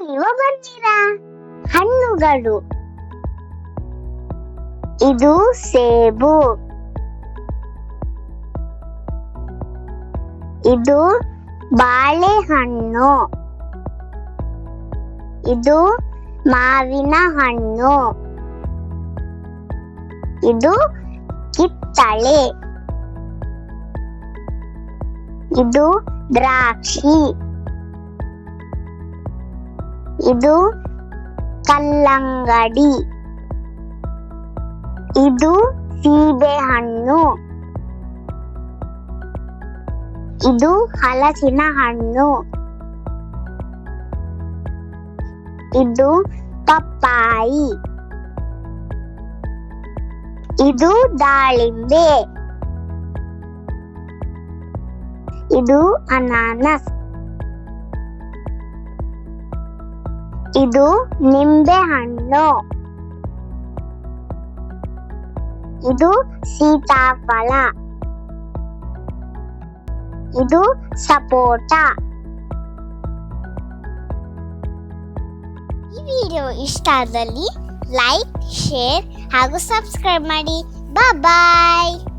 ನೀವು ಬರ್ತೀರಾ? ಹಣ್ಣುಗಳು. ಇದು ಸೇಬು. ಇದು ಬಾಳೆಹಣ್ಣು. ಇದು ಮಾವಿನ ಹಣ್ಣು. ಇದು ಕಿತ್ತಳೆ. ಇದು ದ್ರಾಕ್ಷಿ. ಇದು ಕಲ್ಲಂಗಡಿ. ಇದು ಸೀಬೆಹಣ್ಣು. ಇದು ಹಲಸಿನ ಹಣ್ಣು. ಇದು ಪಪ್ಪಾಯಿ. ಇದು ದಾಳಿಂಬೆ. ಇದು ಅನಾನಸ್. ಇದು ನಿಂಬೆ ಹಣ್ಣು. ಇದು ಸೀತಾಫಲ. ಇದು ಸಪೋಟ. ಈ ವಿಡಿಯೋ ಇಷ್ಟ ಆದಲ್ಲಿ ಲೈಕ್, ಶೇರ್ ಹಾಗೂ ಸಬ್ಸ್ಕ್ರೈಬ್ ಮಾಡಿ. ಬಾಯ್.